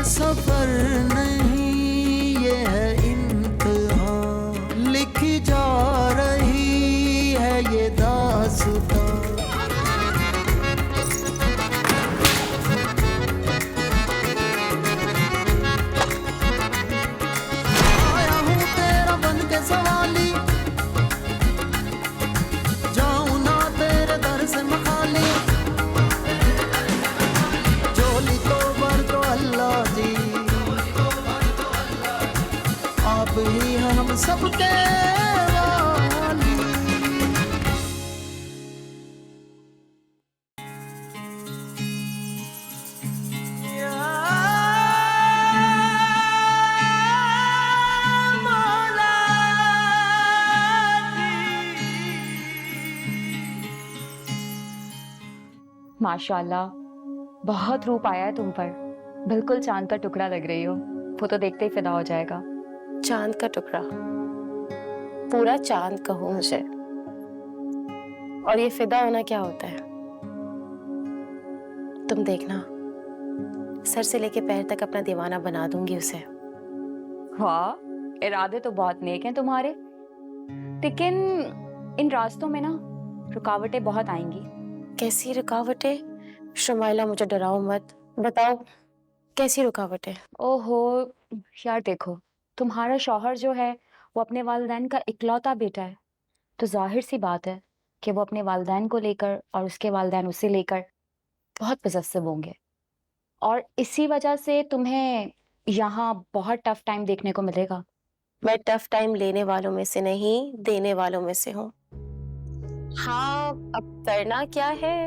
सफर नहीं ये है इम्तिहान, लिखी जा रही है ये दास्तां। आया हूँ तेरा बन के सवाली, जाऊँ ना तेरे दर से मखाली, झोली तो भर दो अल्लाह जी, आप ही हैं हम सबके वाली। या मौला माशाल्लाह, बहुत रूप आया है तुम पर। बिल्कुल चांद का टुकड़ा लग रही हो। वो तो देखते ही फिदा हो जाएगा। चांद का टुकड़ा, पूरा चांद कहो मुझे। और ये फिदा होना क्या होता है? तुम देखना, सर से लेके पैर तक अपना दीवाना बना दूंगी उसे। वाह, इरादे तो बहुत नेक हैं तुम्हारे। लेकिन इन रास्तों में ना रुकावटें बहुत आएंगी। कैसी रुकावटें? शमाइला, मुझे डराओ मत, बताओ कैसी रुकावटें? ओहो यार, देखो तुम्हारा शौहर जो है वो अपने वालिदैन का इकलौता बेटा है, तो जाहिर सी बात है कि वो अपने वालिदैन को लेकर और उसके वालिदैन उसे लेकर बहुत पजेसिव होंगे, और इसी वजह से तुम्हें यहाँ बहुत टफ टाइम देखने को मिलेगा। मैं टफ टाइम लेने वालों में से नहीं, देने वालों में से हूँ। हाँ, अब करना क्या है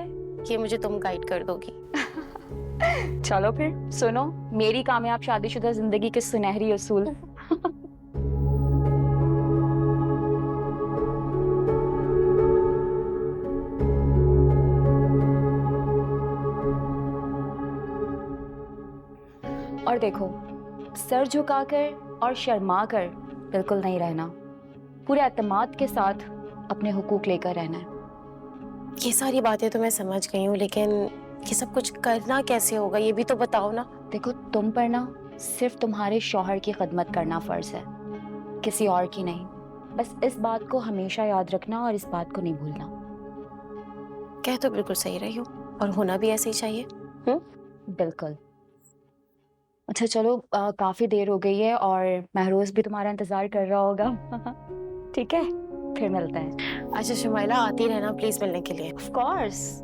ये मुझे तुम गाइड कर दोगी। चलो फिर सुनो मेरी कामयाब शादीशुदा जिंदगी के सुनहरी उसूल। और देखो, सर झुकाकर और शर्माकर बिल्कुल नहीं रहना, पूरे एतमाद के साथ अपने हुकूक लेकर रहना है। ये सारी बातें तो मैं समझ गई हूँ, लेकिन ये सब कुछ करना कैसे होगा ये भी तो बताओ ना। देखो, तुम पर ना सिर्फ तुम्हारे शौहर की खिदमत करना फर्ज है, किसी और की नहीं। बस इस बात को हमेशा याद रखना और इस बात को नहीं भूलना। कह तो बिल्कुल सही रही हो, और होना भी ऐसे ही चाहिए। बिल्कुल। अच्छा चलो, काफी देर हो गई है और महरोज भी तुम्हारा इंतजार कर रहा होगा। ठीक है, फिर मिलते हैं। अच्छा शमाइला, आती रहना प्लीज मिलने के लिए। ऑफ कोर्स,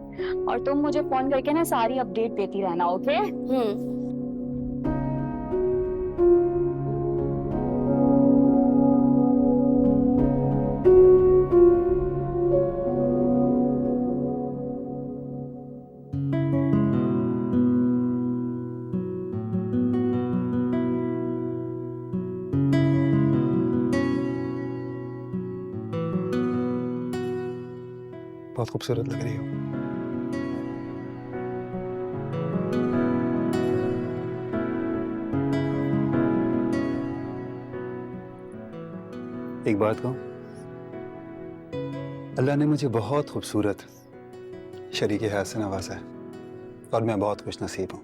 और तुम मुझे फोन करके ना सारी अपडेट देती रहना, ओके? बहुत खूबसूरत लग रही हो। एक बात कहूं, अल्लाह ने मुझे बहुत खूबसूरत शरीके हयात से नवाजा है, और मैं बहुत खुश नसीब हूं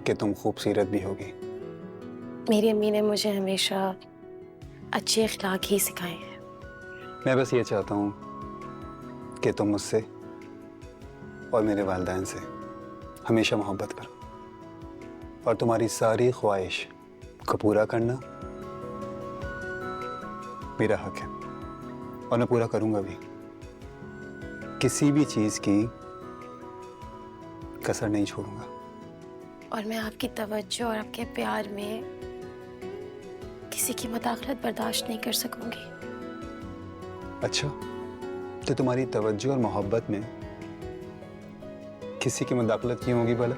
कि तुम खूबसूरत भी होगी। मेरी अम्मी ने मुझे हमेशा अच्छे अखलाक ही सिखाए हैं। मैं बस ये चाहता हूं कि तुम मुझसे और मेरे वालिदैन से हमेशा मोहब्बत करो, और तुम्हारी सारी ख्वाहिश को पूरा करना मेरा हक है, और मैं पूरा करूंगा भी। किसी भी चीज की कसर नहीं छोड़ूंगा। और मैं आपकी तवज्जो और आपके प्यार में किसी की मुदाखलत बर्दाश्त नहीं कर सकूंगी। अच्छा, तो तुम्हारी तवज्जो और मोहब्बत में किसी की मुदाखलत क्यों होगी भला?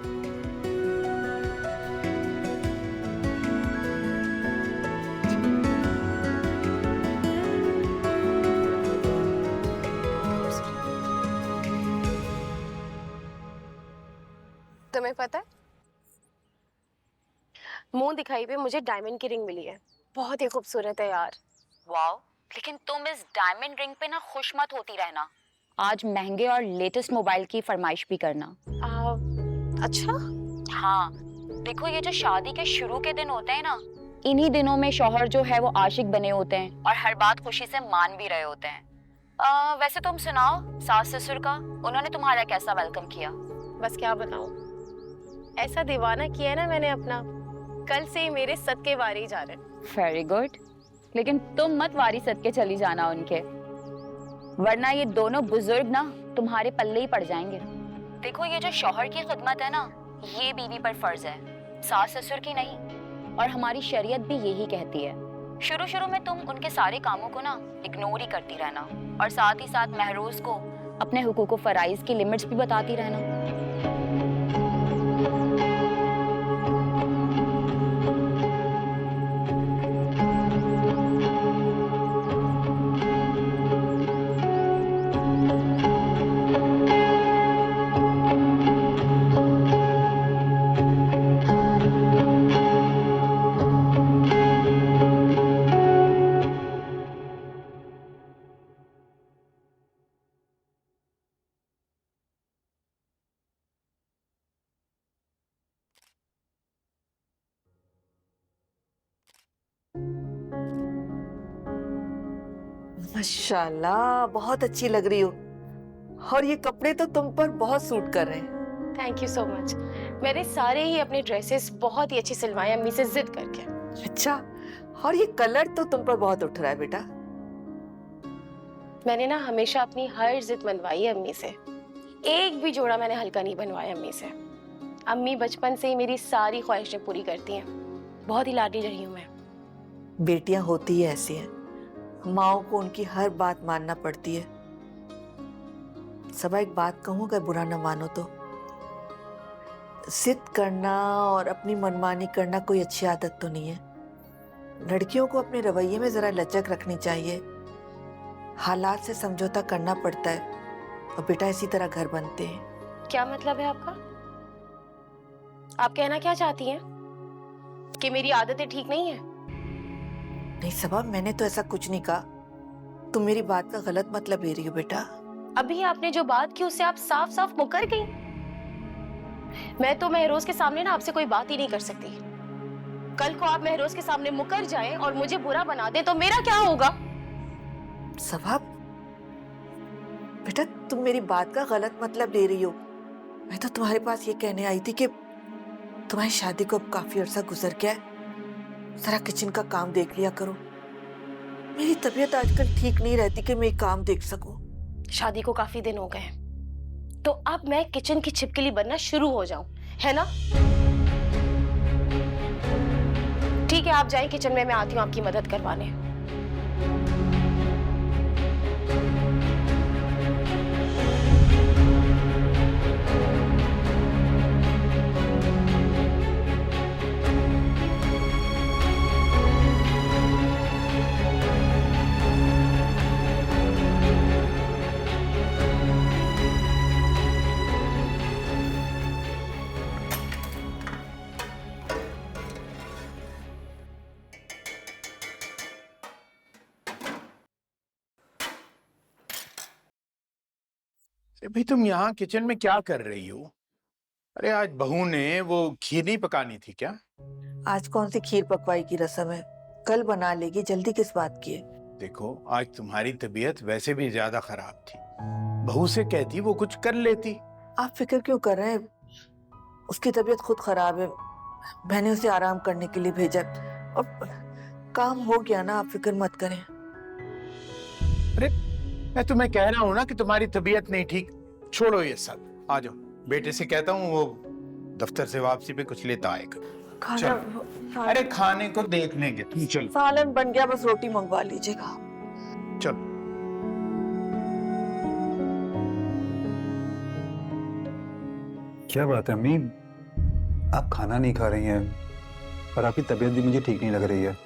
तुम्हें पता है, मुंह दिखाई पे मुझे डायमंड की रिंग मिली है। बहुत ही खूबसूरत है यार। वाओ, लेकिन तुम इस डायमंड रिंग पे ना खुश मत होती रहना। आज महंगे और लेटेस्ट मोबाइल की फरमाइश भी करना। अच्छा? हाँ, देखो ये जो शादी के शुरू के दिन होते हैं ना, इन्हीं दिनों में शौहर जो है वो आशिक बने होते हैं और हर बात खुशी से मान भी रहे होते हैं। वैसे तुम सुनाओ सास ससुर का, उन्होंने तुम्हारा कैसा वेलकम किया? बस क्या बताऊं, ऐसा दीवाना किया है ना मैंने अपना, कल से ही मेरे सदके वारे ही जा रहे हैं। वेरी गुड, लेकिन तुम मत वारी सदके चली जाना उनके, वरना ये दोनों बुजुर्ग ना तुम्हारे पल्ले ही पड़ जाएंगे। देखो ये जो शौहर की खिदमत है ना, ये बीवी पर फर्ज है, सास ससुर की नहीं। और हमारी शरीयत भी यही कहती है, शुरू शुरू में तुम उनके सारे कामों को ना इग्नोर ही करती रहना और साथ ही साथ महरोज को अपने हुकूक व फराइज की लिमिट्स भी बताती रहना। माशाल्लाह, बहुत अच्छी लग रही हो और ये कपड़े तो तुम पर बहुत सूट कर रहे हैं। Thank you so much. मैंने सारे ही अपने ड्रेसेस बहुत ही अच्छी सिलवाए अम्मी से जिद करके। अच्छा, और ये कलर तो तुम पर बहुत उठ रहा है बेटा। मैंने ना हमेशा अपनी हर जिद मनवाई है अम्मी से, एक भी जोड़ा मैंने हल्का नहीं बनवाया अम्मी से। अम्मी बचपन से ही मेरी सारी ख्वाहिशें पूरी करती हैं, बहुत ही लाडली रही हूँ मैं। बेटियां होती ही ऐसी हैं, माओ को उनकी हर बात मानना पड़ती है। सबा एक बात कहूँ, अगर बुरा न मानो तो, जिद करना और अपनी मनमानी करना कोई अच्छी आदत तो नहीं है। लड़कियों को अपने रवैये में जरा लचक रखनी चाहिए, हालात से समझौता करना पड़ता है और बेटा इसी तरह घर बनते हैं। क्या मतलब है आपका? आप कहना क्या चाहती हैं कि मेरी आदतें ठीक नहीं है? नहीं सबा, मैंने तो ऐसा कुछ नहीं कहा। तुम मेरी बात का गलत मतलब ले रही हो बेटा। अभी आपने जो बात की उससे आप साफ साफ मुकर गई। मैं तो महरोज के सामने ना आपसे कोई बात ही नहीं कर सकती। कल को आप महरोज के सामने मुकर जाएं और मुझे बुरा बना दे तो मेरा क्या होगा? सबा बेटा, तुम मेरी बात का गलत मतलब ले रही हो। मैं तो तुम्हारे पास ये कहने आई थी कि तुम्हारी शादी को अब काफी अरसा गुजर गया है, जरा किचन का काम देख लिया करो। मेरी तबीयत आजकल ठीक नहीं रहती कि मैं काम देख सकूं। शादी को काफी दिन हो गए, तो अब मैं किचन की छिपकली बनना शुरू हो जाऊं, है ना? ठीक है, आप जाएं किचन में, मैं आती हूँ आपकी मदद करवाने। भाई तुम यहाँ किचन में क्या कर रही हो? अरे आज बहू ने वो खीर नहीं पकानी थी क्या? आज कौन सी खीर पकवाई की रस्म है, कल बना लेगी, जल्दी किस बात की है? देखो आज तुम्हारी तबीयत वैसे भी ज्यादा खराब थी, बहू से कहती वो कुछ कर लेती। आप फिक्र क्यों कर रहे हैं? उसकी तबीयत खुद खराब है, मैंने उसे आराम करने के लिए भेजा और काम हो गया ना, आप फिक्र मत करें। अरे मैं तुम्हें कह रहा हूँ ना कि तुम्हारी तबीयत नहीं ठीक, छोड़ो ये सब, आ जाओ। बेटे से कहता हूँ वो दफ्तर से वापसी पे कुछ लेता आएगा। खाना, अरे खाने को देख लेंगे, तुम चलो। सालन बन गया, बस रोटी मंगवा लीजिएगा। चलो। क्या बात है अम्मी, आप खाना नहीं खा रही हैं और आपकी तबीयत भी मुझे ठीक नहीं लग रही है।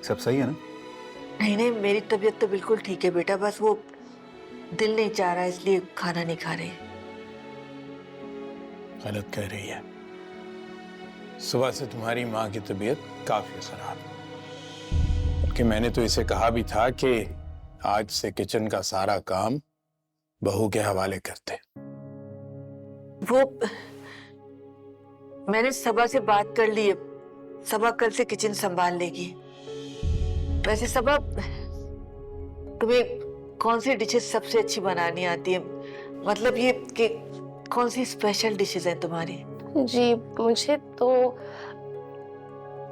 सब सही है ना? नहीं नहीं, मेरी तबीयत तो बिल्कुल ठीक है बेटा, बस वो दिल नहीं चाह रहा इसलिए खाना नहीं खा रही। गलत कह रही है, सुबह से तुम्हारी माँ की तबीयत काफी खराब है, बल्कि मैंने तो इसे कहा भी था कि आज से किचन का सारा काम बहू के हवाले करते। वो मैंने सबा से बात कर ली है, सबा कल से किचन संभाल लेगी। वैसे सबा, तुम्हें कौन सी डिशेस सबसे अच्छी बनानी आती है? मतलब ये कि कौन सी स्पेशल डिशेस हैं तुम्हारी? जी मुझे तो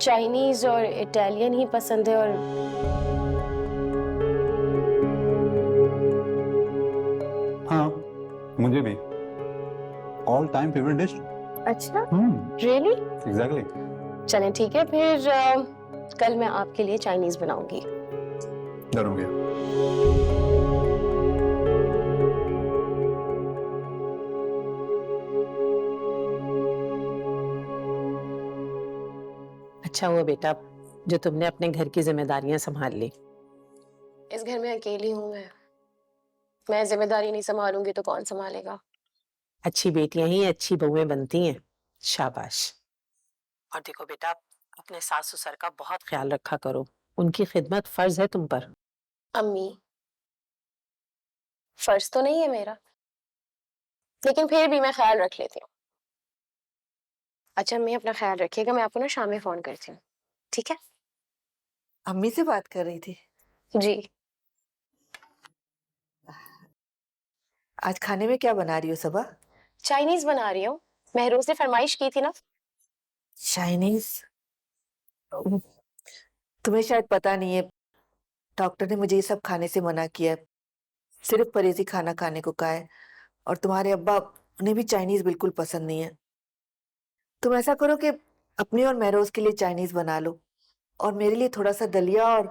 चाइनीज और इटालियन ही पसंद है। और हाँ, मुझे भी। All time favourite dish. अच्छा, रियली? एग्जैक्टली। चलें ठीक है, फिर कल मैं आपके लिए चाइनीज बनाऊंगी। डरूंगी। अच्छा हुआ बेटा जो तुमने अपने घर की जिम्मेदारियां संभाल ली। इस घर में अकेली हूँ मैं जिम्मेदारी नहीं संभालूंगी तो कौन संभालेगा? अच्छी बेटियां ही अच्छी बहुएं बनती हैं। शाबाश। और देखो बेटा, अपने सास ससुर का बहुत ख्याल रखा करो, उनकी खिदमत फर्ज है तुम पर। अम्मी, फर्ज तो नहीं है मेरा, लेकिन फिर भी मैं ख्याल रख लेती हूँ। अच्छा अम्मी, अपना ख्याल रखिएगा, मैं आपको ना शाम में फोन करती हूँ, ठीक है? अम्मी से बात कर रही थी? जी। आज खाने में क्या बना रही हो सबा? चाइनीज बना रही हूँ, महरोज ने फरमाइश की थी ना। चाइनीज? तुम्हें शायद पता नहीं है, डॉक्टर ने मुझे ये सब खाने से मना किया है, सिर्फ परहेजी खाना खाने को कहा है। और तुम्हारे अब्बा, उन्हें भी चाइनीज बिल्कुल पसंद नहीं है। तुम ऐसा करो कि अपनी और महरोज के लिए चाइनीज बना लो, और मेरे लिए थोड़ा सा दलिया और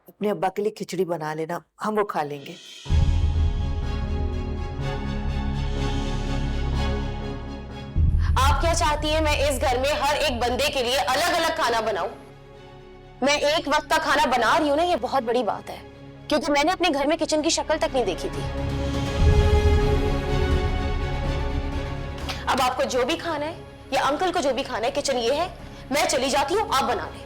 अपने अब्बा के लिए खिचड़ी बना लेना, हम वो खा लेंगे। आप क्या चाहती है मैं इस घर में हर एक बंदे के लिए अलग अलग खाना बनाऊं? मैं एक वक्त का खाना बना रही हूँ ना, ये बहुत बड़ी बात है, क्योंकि मैंने अपने घर में किचन की शक्ल तक नहीं देखी थी। अब आपको जो भी खाना है या अंकल को जो भी खाना है, किचन ये है, मैं चली जाती हूँ, आप बना लें।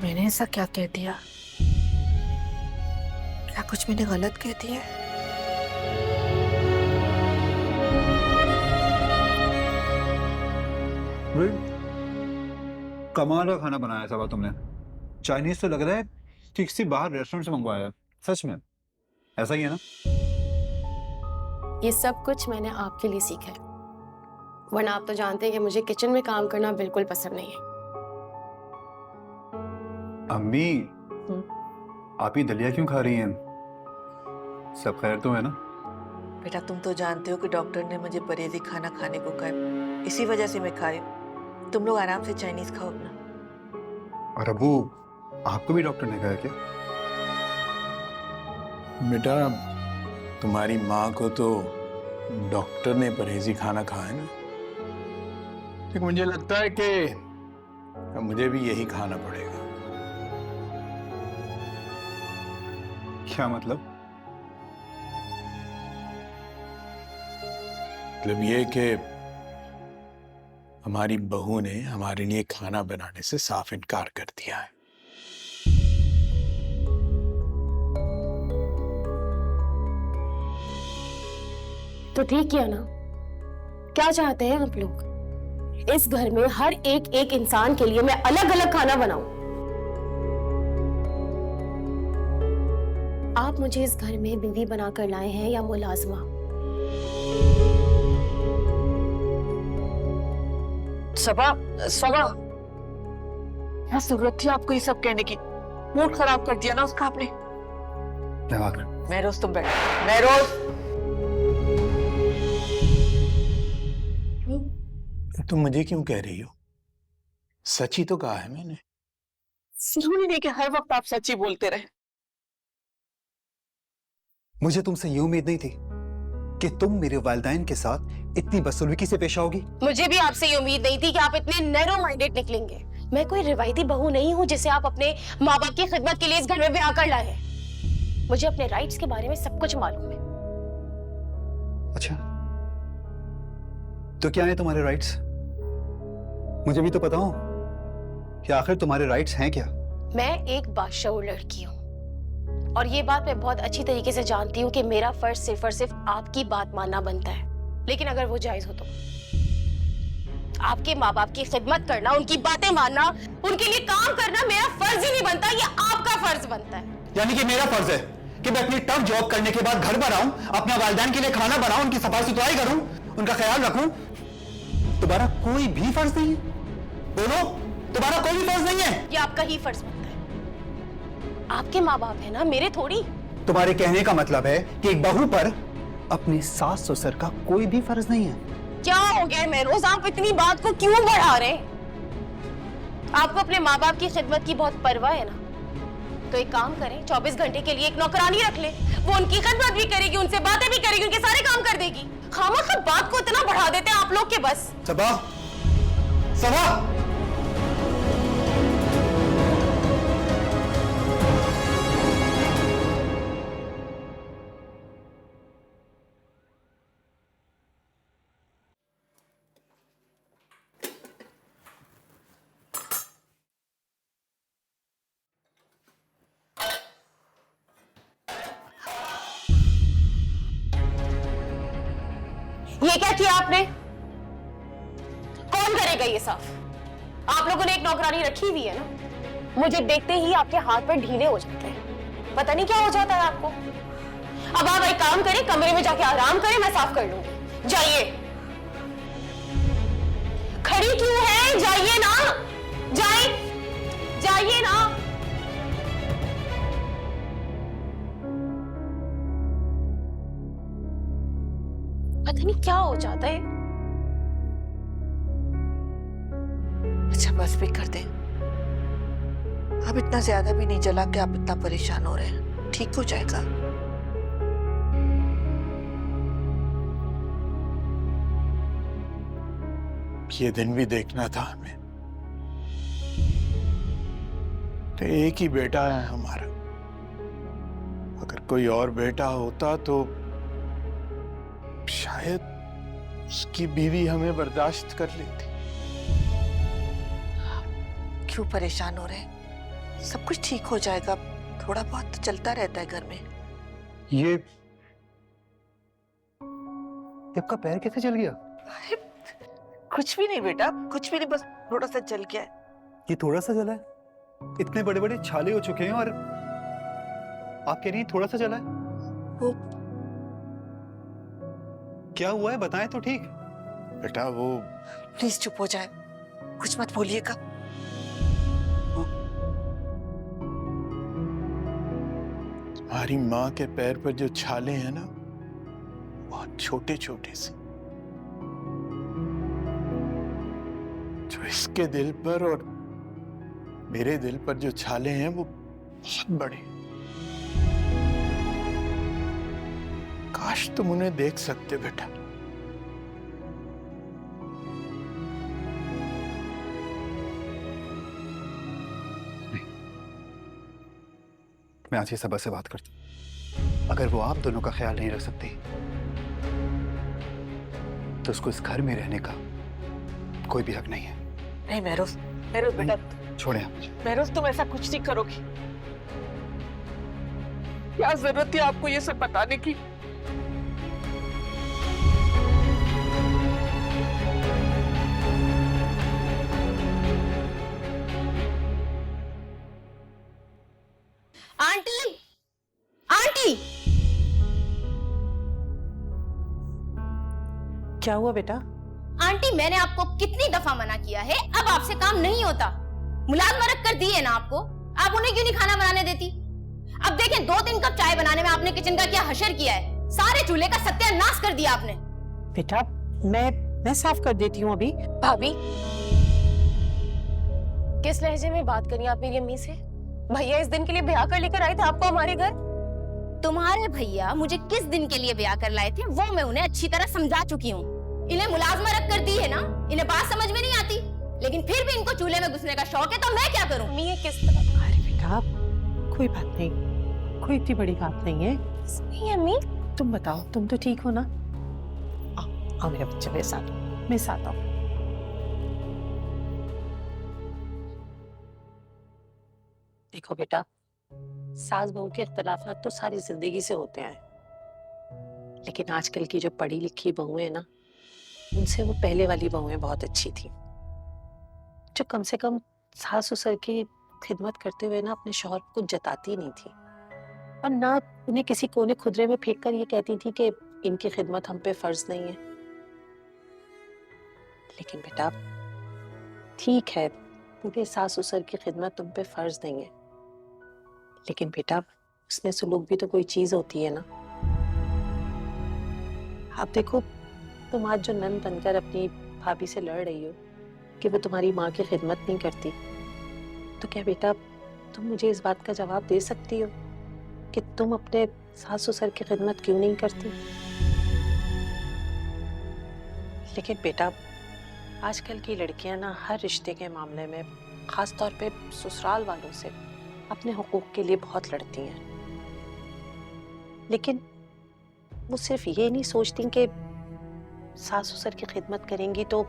मैंने ऐसा क्या कह दिया? क्या कुछ मैंने गलत कह दिया? कमाल का खाना बनाया सबा तुमने। चाइनीज तो लग रहा है कि किसी बाहर रेस्टोरेंट से मंगवाया है। सच में ऐसा ही है ना? ये सब कुछ मैंने आपके लिए सीखा है, वरना आप तो जानते हैं कि मुझे किचन में काम करना बिल्कुल पसंद नहीं है। अम्मी, आप ही दलिया क्यों खा रही हैं? सब खैर तो है ना? बेटा तुम तो जानते हो कि डॉक्टर ने मुझे परहेजी खाना खाने को कहा, इसी वजह से मैं खा रही हूँ। तुम लोग आराम से चाइनीज खाओ अपना। और अबू, आपको भी डॉक्टर ने कहा क्या? बेटा तुम्हारी माँ को तो डॉक्टर ने परहेजी खाना खाया है ना, लेकिन मुझे लगता है कि मुझे भी यही खाना पड़ेगा। क्या मतलब? मतलब ये कि हमारी बहू ने हमारे लिए खाना बनाने से साफ इनकार कर दिया है। तो ठीक किया ना? क्या चाहते हैं आप लोग? इस घर में हर एक इंसान के लिए मैं अलग अलग खाना बनाऊं? आप मुझे इस घर में बीवी बनाकर लाए हैं या मुलाजमा? सबा, सबा, क्या जरूरत थी आपको ये सब कहने की? मूड खराब कर दिया ना उसका आपने। महरोज तुम बैठो। महरोज, तुम मुझे क्यों कह रही हो? सच ही तो कहा है मैंने। जरूरी नहीं कि हर वक्त आप सच ही बोलते रहे। मुझे तुमसे ये उम्मीद नहीं थी कि तुम मेरे वालिदैन के साथ इतनी बदसलूकी से पेश आओगी। मुझे भी आपसे ये उम्मीद नहीं थी कि आप इतने नैरो माइंडेड निकलेंगे। मैं कोई रिवायती बहू नहीं हूँ जिसे आप अपने माँ बाप की खिदमत के लिए इस घर में ब्याह कर लाए हैं। मुझे अपने राइट्स के बारे में सब कुछ मालूम है। अच्छा, तो क्या है तुम्हारे राइट्स? मुझे भी तो पता हो कि आखिर तुम्हारे राइट्स हैं क्या? मैं एक बादशाह लड़की हूँ और ये बात मैं बहुत अच्छी तरीके से जानती हूँ कि मेरा फर्ज सिर्फ और सिर्फ आपकी बात मानना बनता है, लेकिन अगर वो जायज हो तो आपके माँ बाप की खिदमत करना, उनकी बातें मानना, उनके लिए काम करना मेरा फर्ज ही नहीं बनता, ये आपका फर्ज बनता है। यानी कि मेरा फर्ज है कि मैं अपनी टफ जॉब करने के बाद घर पर आऊं, अपना वालिदैन के लिए खाना बनाऊं, उनकी सफाई सुथराई करूं, उनका ख्याल रखूं। तुम्हारा कोई भी फर्ज नहीं है? बोलो, तुम्हारा कोई भी फर्ज नहीं है? ये आपका ही फर्ज बनता है। आपके माँ बाप है ना, मेरे थोड़ी। तुम्हारे कहने का मतलब है कि एक बहू पर अपने सास ससुर का कोई भी फर्ज नहीं है? क्या हो गया महरोज, आप इतनी बात को क्यों बढ़ा रहे हैं? आपको अपने माँ बाप की खिदमत की बहुत परवाह है ना, तो एक काम करें, 24 घंटे के लिए एक नौकरानी रख ले। वो उनकी खिदमत भी करेगी, उनसे बातें भी करेगी, उनके सारे काम कर देगी। खामखा बात को इतना बढ़ा देते हैं आप लोग के बस। सबा, सबा, ये क्या किया आपने? कौन करेगा ये साफ? आप लोगों ने एक नौकरानी रखी हुई है ना, मुझे देखते ही आपके हाथ पर ढीले हो जाते हैं, पता नहीं क्या हो जाता है आपको। अब आप एक काम करें, कमरे में जाके आराम करें, मैं साफ कर लूंगी। जाइए। खड़ी क्यों है? जाइए ना, जाइए ना। पता नहीं क्या हो जाता है। अच्छा बस भी कर दें, अब इतना ज्यादा भी नहीं जला कि आप इतना परेशान हो रहे हैं, ठीक हो जाएगा। ये दिन भी देखना था हमें। तो एक ही बेटा है हमारा, अगर कोई और बेटा होता तो शायद उसकी बीवी हमें बर्दाश्त कर लेती। क्यों परेशान हो रहे हैं? सब कुछ ठीक हो जाएगा, थोड़ा बहुत तो चलता रहता है घर में। ये आपका पैर कैसे जल गया? अरे कुछ भी नहीं बेटा, कुछ भी नहीं, बस थोड़ा सा जल गया है। ये थोड़ा सा जला है? इतने बड़े बड़े छाले हो चुके हैं और आप कह रही हैं थोड़ा सा जला है? वो क्या हुआ है बताएं तो ठीक। बेटा वो प्लीज चुप हो जाए, कुछ मत बोलिएगा। हमारी माँ के पैर पर जो छाले हैं ना, बहुत छोटे छोटे से, जो इसके दिल पर और मेरे दिल पर जो छाले हैं वो बहुत बड़े। काश तुम उन्हें देख सकते बेटा। मैं आज ही सबा से बात करता हूं। अगर वो आप दोनों का ख्याल नहीं रख सकती तो उसको इस घर में रहने का कोई भी हक नहीं है। नहीं महरोज, महरोज बेटा, छोड़े आप मुझे। महरोज तुम ऐसा कुछ नहीं करोगी। क्या जरूरत है आपको ये सब बताने की? आंटी, आंटी, क्या हुआ बेटा? आंटी, मैंने आपको कितनी दफा मना किया है, अब आपसे काम नहीं होता। मुलाजमा रख कर दी है ना आपको, आप उन्हें क्यों नहीं खाना बनाने देती? अब देखें, 2-3 कप चाय बनाने में आपने किचन का क्या हशर किया है, सारे चूल्हे का सत्यानाश कर दिया आपने। बेटा मैं साफ कर देती हूँ अभी। भाभी, किस लहजे में बात करी आप मेरी अम्मी से? भैया इस दिन के लिए ब्याह कर लेकर आए थे आपको हमारे घर। तुम्हारे भैया मुझे किस दिन के लिए ब्याह कर लाए थे वो मैं उन्हें अच्छी तरह समझा चुकी हूँ। इन्हें मुलाजमा रख कर दी है ना, इन्हें बात समझ में नहीं आती, लेकिन फिर भी इनको चूल्हे में घुसने का शौक है, तो मैं क्या करूँ? ये किस तरह? अरे बेटा कोई बात नहीं, कोई इतनी बड़ी बात नहीं है। नहीं अम्मी, तुम बताओ, तुम तो ठीक हो ना? आओ मेरे बच्चे मेरे साथ, मेरे साथ आओ। देखो बेटा, सास बहू के इख्तलाफात तो सारी जिंदगी से होते हैं, लेकिन आजकल की जो पढ़ी लिखी बहुएं हैं ना, उनसे वो पहले वाली बहुएं बहुत अच्छी थी, जो कम से कम सास ससुर की खिदमत करते हुए ना अपने शौहर को कुछ जताती नहीं थी, और ना उन्हें किसी कोने खुदरे में फेंक कर ये कहती थी कि इनकी खिदमत हम पे फर्ज नहीं है। लेकिन बेटा ठीक है, पूरे सास ससुर की खिदमत तुम पे फर्ज नहीं है, लेकिन बेटा उसमें सुलूक भी तो कोई चीज होती है ना। आप देखो, तुम आज जो नन बनकर अपनी भाभी से लड़ रही हो कि वो तुम्हारी माँ की खिदमत नहीं करती, तो क्या बेटा तुम मुझे इस बात का जवाब दे सकती हो कि तुम अपने सास ससुर की खिदमत क्यों नहीं करती? लेकिन बेटा आजकल की लड़कियां ना हर रिश्ते के मामले में, खास तौर पे ससुराल वालों से अपने हुकूक के लिए बहुत लड़ती हैं, लेकिन वो सिर्फ ये नहीं सोचती कि सास ससुर की खिदमत करेंगी तो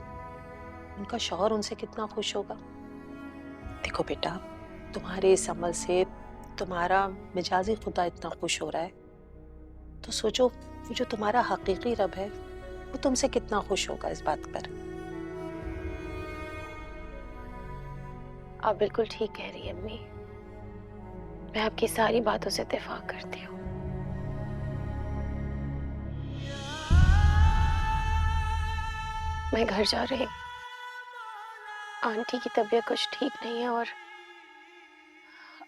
उनका शौहर उनसे कितना खुश होगा। देखो बेटा, तुम्हारे इस अमल से तुम्हारा मिजाजी खुदा इतना खुश हो रहा है, तो सोचो वो जो तुम्हारा हकीकी रब है वो तुमसे कितना खुश होगा इस बात पर। आप बिल्कुल ठीक कह रही हैं अम्मी, मैं आपकी सारी बातों से इत्तेफाक करती हूँ। मैं घर जा रही हूँ, आंटी की तबीयत कुछ ठीक नहीं है और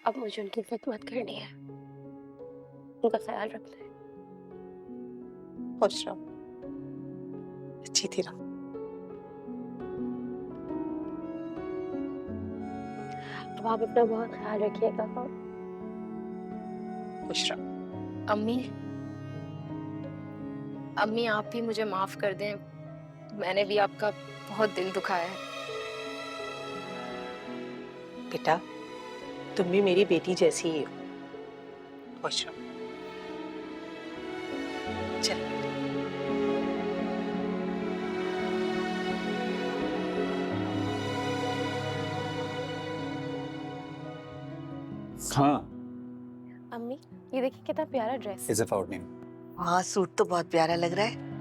अब मुझे उनकी खिदमत करनी है, उनका ख्याल रखना है। खुश रहो, अच्छी थी रहो। अब आप अपना बहुत ख्याल रखिएगा। खुश रहो। अम्मी, अम्मी आप भी मुझे माफ कर दें, मैंने भी आपका बहुत दिल दुखाया है। बेटा तुम भी मेरी बेटी जैसी ही हो। खुश रहो। चल हाँ, अम्मी ये देखिए कितना प्यारा ड्रेस। Is about name. हाँ, सूट तो बहुत प्यारा लग रहा है।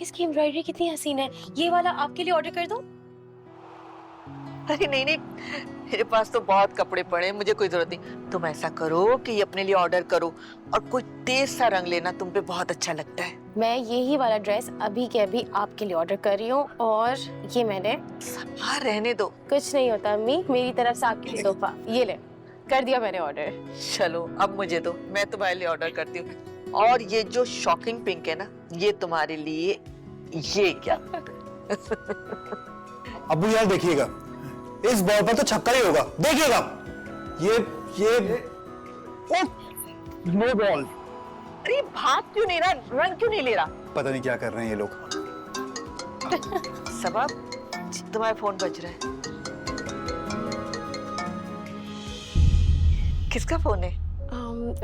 इसकी एम्ब्रॉयडरी कितनी हसीन है। ये वाला आपके लिए ऑर्डर कर दूं? अरे नहीं नहीं, मेरे पास तो बहुत कपड़े पड़े हैं, मुझे कोई जरूरत नहीं। तुम ऐसा करो कि ये अपने लिए ऑर्डर करो और कोई तेज सा रंग लेना, तुम पे बहुत अच्छा लगता है। मैं यही वाला ड्रेस अभी के अभी आपके लिए ऑर्डर कर रही हूँ, और ये मैंने हाँ रहने दो। कुछ नहीं होता अम्मी, मेरी तरफ से आपके लिए तोहफा। ये ले, कर दिया मैंने ऑर्डर। चलो अब मुझे दो, मैं तुम्हारे लिए ऑर्डर करती हूँ। और ये जो शॉकिंग पिंक है ना, ये तुम्हारे लिए। ये क्या अब्बू यार देखिएगा, इस बॉल पर तो छक्का ही होगा, देखिएगा। ये नो बॉल। अरे भाग क्यों नहीं रहा, रन क्यों नहीं ले रहा? पता नहीं क्या कर रहे हैं ये लोग। सबब तुम्हारा फोन बज रहा है। किसका फोन है?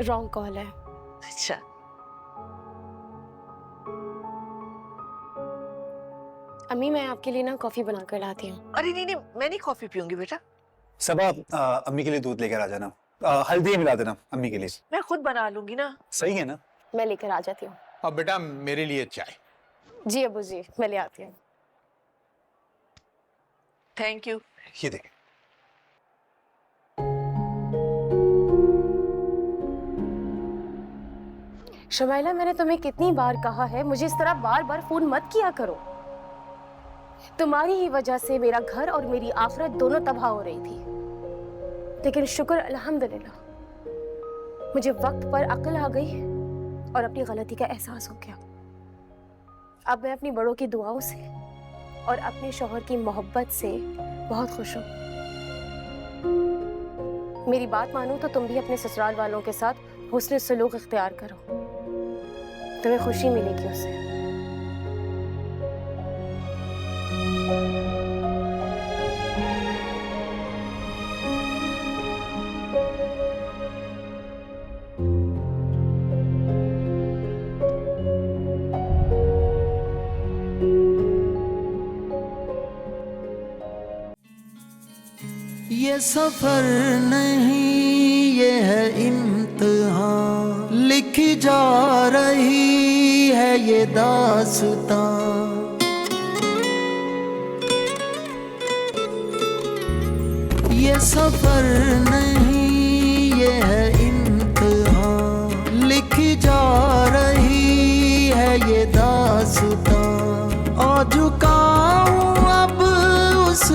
रॉन्ग कॉल है। अच्छा, अम्मी मैं आपके लिए ना कॉफी बना कर लाती हूँ। अरे नहीं नहीं, मैं नहीं कॉफी पीऊंगी बेटा। सबा, अम्मी के लिए दूध लेकर आ जाना, हल्दी मिला देना अम्मी के लिए। मैं खुद बना लूंगी ना। सही है ना? मैं लेकर आ जाती हूँ। अब बेटा मेरे लिए चाय। जी अब्बू जी, मैं ले आती हूँ। Thank you. ये देख, शमाइला मैंने तुम्हें कितनी बार कहा है, मुझे इस तरह बार बार फोन मत किया करो। तुम्हारी ही वजह से मेरा घर और मेरी आखिरत दोनों तबाह हो रही थी, लेकिन शुक्र अल्हम्दुलिल्लाह मुझे वक्त पर अक्ल आ गई और अपनी गलती का एहसास हो गया। अब मैं अपनी बड़ों की दुआओं से और अपने शौहर की मोहब्बत से बहुत खुश हूँ। मेरी बात मानो तो तुम भी अपने ससुराल वालों के साथ हुस्न सलूक इख्तियार करो, तुम्हें खुशी मिलेगी उससे। ये सफर नहीं ये है इम्तिहान, लिखी जा रही है ये दास्तां। ये सफर नहीं ये है इम्तिहान, लिखी जा रही है ये दास्तां। आ चुका हूँ अब उस